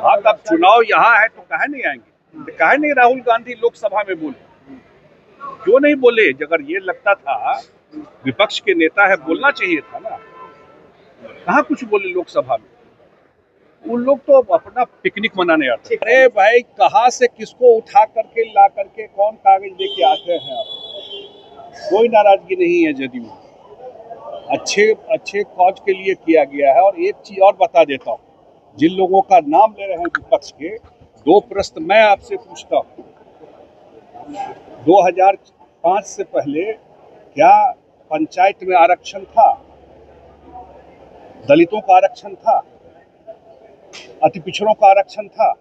हाँ, अब चुनाव यहाँ है तो काहे नहीं आएंगे? तो काहे नहीं राहुल गांधी लोकसभा में बोले? क्यों नहीं बोले? अगर ये लगता था विपक्ष के नेता है, बोलना चाहिए था ना। कहाँ कुछ बोले लोकसभा में? उन लोग तो अपना पिकनिक मनाने आते हैं। अरे भाई, कहाँ से किसको उठा करके ला करके कौन कागज लेके आते हैं आप? कोई नाराजगी नहीं है जदयू में। अच्छे कॉज के लिए किया गया है। और एक चीज और बता देता हूँ, जिन लोगों का नाम ले रहे हैं विपक्ष के, 2 प्रश्न मैं आपसे पूछता हूँ। 2005 से पहले क्या पंचायत में आरक्षण था? दलितों का आरक्षण था? अति पिछड़ों का आरक्षण था?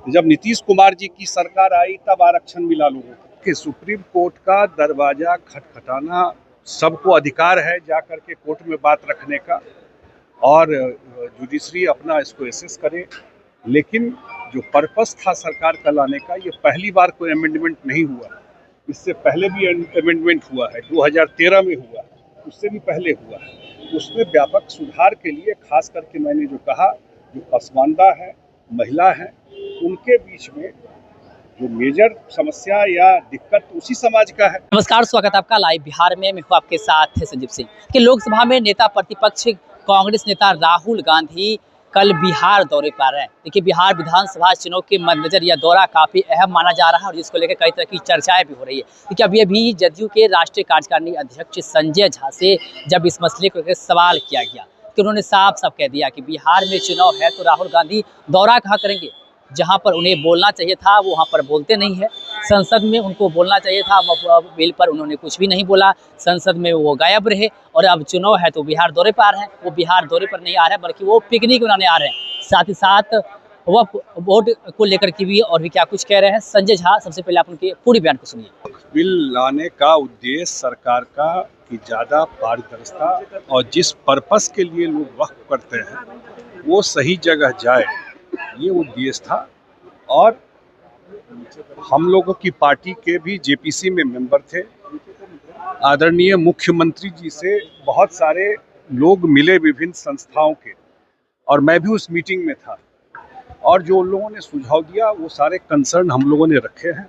जब नीतीश कुमार जी की सरकार आई तब आरक्षण मिला लोगों को। कि सुप्रीम कोर्ट का दरवाजा खटखटाना, सबको अधिकार है जाकर के कोर्ट में बात रखने का, और जुडिशरी अपना इसको एसेस करे। लेकिन जो पर्पस था सरकार का लाने का, ये पहली बार कोई अमेंडमेंट नहीं हुआ। इससे पहले भी अमेंडमेंट हुआ है, 2013 में हुआ, उससे भी पहले हुआ है। उसमें व्यापक सुधार के लिए खास करके मैंने जो कहा, जो पसमानदा है, महिला है, उनके बीच में जो मेजर समस्या या दिक्कत उसी समाज का है। नमस्कार, स्वागत है आपका लाइव बिहार में। मैं हूं आपके साथ संजीव सिंह। कि लोकसभा में नेता प्रतिपक्ष कांग्रेस नेता राहुल गांधी कल बिहार दौरे पर हैं। देखिए, बिहार विधानसभा चुनाव के मद्देनजर यह दौरा काफी अहम माना जा रहा है और जिसको लेकर कई तरह की चर्चाएं भी हो रही है। क्योंकि अभी जदयू के राष्ट्रीय कार्यकारिणी अध्यक्ष संजय झा से जब इस मसले को लेकर सवाल किया गया तो उन्होंने साफ कह दिया कि बिहार में चुनाव है तो राहुल गांधी दौरा कहाँ करेंगे। जहां पर उन्हें बोलना चाहिए था वो वहां पर बोलते नहीं है। संसद में उनको बोलना चाहिए था, बिल पर उन्होंने कुछ भी नहीं बोला। संसद में वो गायब रहे। और अब चुनाव है तो बिहार दौरे पर आ रहे हैं। वो बिहार दौरे पर नहीं आ रहे हैं बल्कि वो पिकनिक मनाने आ रहे हैं। साथ ही साथ वह वोट को लेकर के भी और भी क्या कुछ कह रहे हैं संजय झा। सबसे पहले आप उनके पूरी बयान को सुनिए। बिल लाने का उद्देश्य सरकार का कि ज़्यादा पारदर्शिता और जिस पर्पस के लिए लोग वक्फ करते हैं वो सही जगह जाए, ये उद्देश्य था। और हम लोगों की पार्टी के भी जेपीसी में मेंबर थे। आदरणीय मुख्यमंत्री जी से बहुत सारे लोग मिले विभिन्न संस्थाओं के, और मैं भी उस मीटिंग में था। और जो उन लोगों ने सुझाव दिया वो सारे कंसर्न हम लोगों ने रखे हैं।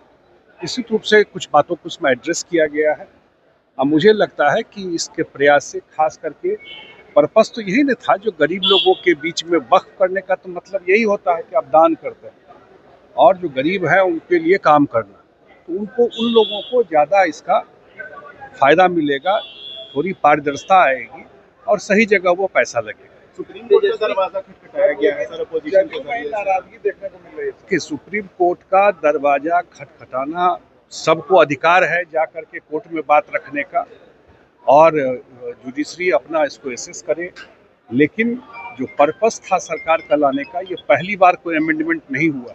निश्चित रूप से कुछ बातों को उसमें एड्रेस किया गया है। अब मुझे लगता है कि इसके प्रयास से खास करके पर्पस तो यही न था, जो गरीब लोगों के बीच में वक्फ करने का तो मतलब यही होता है कि आप दान करते हैं और जो गरीब है उनके लिए काम करना, तो उनको उन लोगों को ज़्यादा इसका फायदा मिलेगा, थोड़ी पारदर्शिता आएगी और सही जगह वो पैसा लगेगा। सुप्रीम कोर्ट का दरवाजा खटखटाया गया है सर, अपोजिशन के जरिए नाराजगी देखने को मिल रही है कि सुप्रीम कोर्ट का दरवाजा खटखटाना, सबको अधिकार है जाकर के कोर्ट में बात रखने का, और जुडिशरी अपना इसको एसेस करे। लेकिन जो पर्पस था सरकार का लाने का, ये पहली बार कोई अमेंडमेंट नहीं हुआ।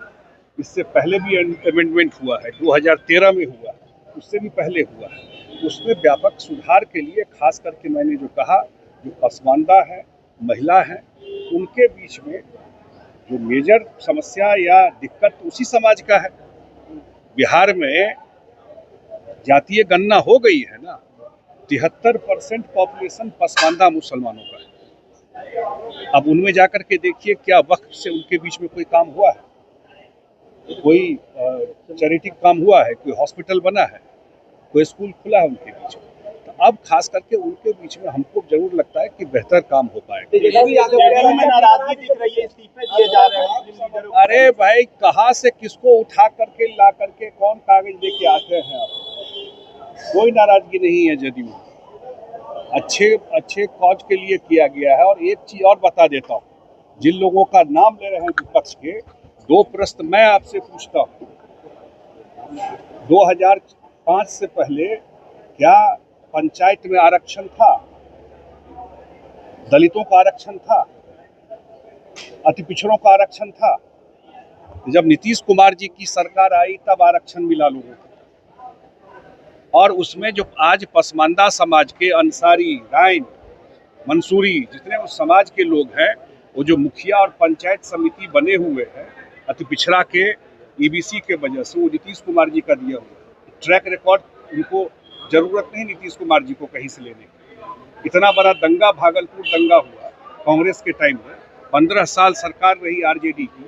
इससे पहले भी अमेंडमेंट हुआ है, 2013 में हुआ, उससे भी पहले हुआ है। उसमें व्यापक सुधार के लिए खास करके मैंने जो कहा, जो पसमानदा है, महिला है, उनके बीच में जो मेजर समस्या या दिक्कत उसी समाज का है। बिहार में जातीय गणना हो गई है ना, 73% पॉपुलेशन पसमानदा मुसलमानों का है। अब उनमें जाकर के देखिए क्या वक्फ से उनके बीच में कोई काम हुआ है, कोई चैरिटी काम हुआ है, कोई हॉस्पिटल बना है, कोई स्कूल खुला है उनके बीच में। तो अब खास करके उनके बीच में हमको जरूर लगता है कि बेहतर काम हो पाएगा। नाराजगी दिख रही है, इस्तीफे दिए जा रहे हैं। अरे भाई, कहाँ से किसको उठा करके ला करके कौन कागज लेके आते हैं आप? कोई नाराजगी नहीं है जदयू में। अच्छे कॉज के लिए किया गया है। और एक चीज और बता देता हूँ, जिन लोगों का नाम ले रहे हैं विपक्ष के, 2 प्रश्न मैं आपसे पूछता हूँ। 2005 से पहले क्या पंचायत में आरक्षण था? दलितों का आरक्षण था? अति पिछड़ों का आरक्षण था? जब नीतीश कुमार जी की सरकार आई तब आरक्षण मिला लोगों को। और उसमें जो आज पसमानदा समाज के अंसारी, राइन, मंसूरी, जितने उस समाज के लोग हैं, वो जो मुखिया और पंचायत समिति बने हुए हैं अति पिछड़ा के ईबीसी के वजह से, वो नीतीश कुमार जी का दिया हुआ ट्रैक रिकॉर्ड, उनको जरूरत नहीं नीतीश कुमार जी को कहीं से लेने की। इतना बड़ा दंगा, भागलपुर दंगा हुआ कांग्रेस के टाइम में, 15 साल सरकार रही आरजेडी की,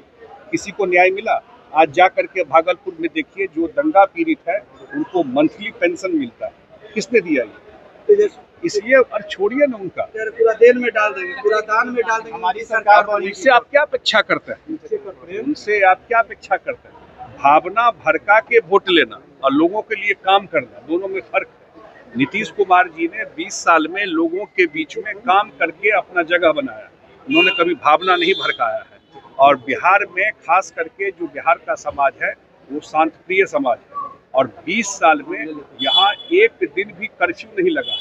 किसी को न्याय मिला? आज जा करके भागलपुर में देखिए, जो दंगा पीड़ित है उनको मंथली पेंशन मिलता है, किसने दिया ये? इसलिए और छोड़िए ना उनका, पूरा देन में डाल देंगे, पूरा दान में डाल देंगे हमारी सरकार। उनसे आप क्या अपेक्षा करते हैं? उनसे आप क्या अपेक्षा करते हैं? भावना भड़का के वोट लेना और लोगों के लिए काम करना, दोनों में फर्क है। नीतीश कुमार जी ने 20 साल में लोगों के बीच में काम करके अपना जगह बनाया, उन्होंने कभी भावना नहीं भड़काया है। और बिहार में खास करके जो बिहार का समाज है वो शांतिप्रिय समाज है, और 20 साल में यहाँ एक दिन भी कर्फ्यू नहीं लगा,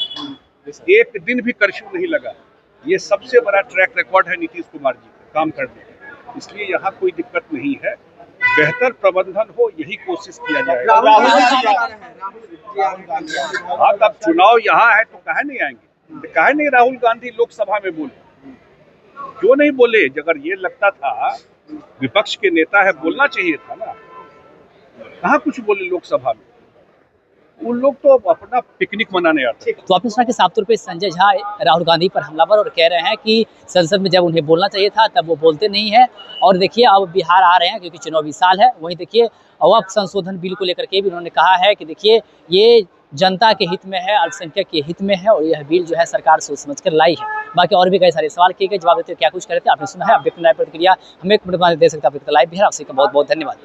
एक दिन भी कर्फ्यू नहीं लगा। ये सबसे बड़ा ट्रैक रिकॉर्ड है नीतीश कुमार जी का काम करने का, इसलिए यहाँ कोई दिक्कत नहीं है। बेहतर प्रबंधन हो, यही कोशिश किया जाएगा। हाँ, तब चुनाव यहाँ है तो काहे नहीं आएंगे? काहे नहीं राहुल गांधी लोकसभा में बोले? क्यों नहीं बोले? अगर ये लगता था विपक्ष के नेता है, बोलना चाहिए था ना। कहाँ कुछ बोले लोकसभा में? उन लोग तो अपना पिकनिक मनाने आते हैं। तो आपने सुना कि साफ तौर पे संजय झा राहुल गांधी पर हमलावर और कह रहे हैं कि संसद में जब उन्हें बोलना चाहिए था तब वो बोलते नहीं है। और देखिए अब बिहार आ रहे हैं क्योंकि चुनावी साल है। वहीं देखिए अवध संशोधन बिल को लेकर के भी उन्होंने कहा है कि देखिए ये जनता के हित में है, अल्पसंख्यक के हित में है, और यह बिल जो है सरकार सोच समझ कर लाई है। बाकी और भी कई सारे सवाल किए गए, जवाब देते क्या कुछ कर रहे थे आपने सुना है। आप व्यक्ति प्रतिक्रिया हमें एक मिनट बाद दे सकते हैं। आप लाइव भी है, आपसे बहुत बहुत धन्यवाद।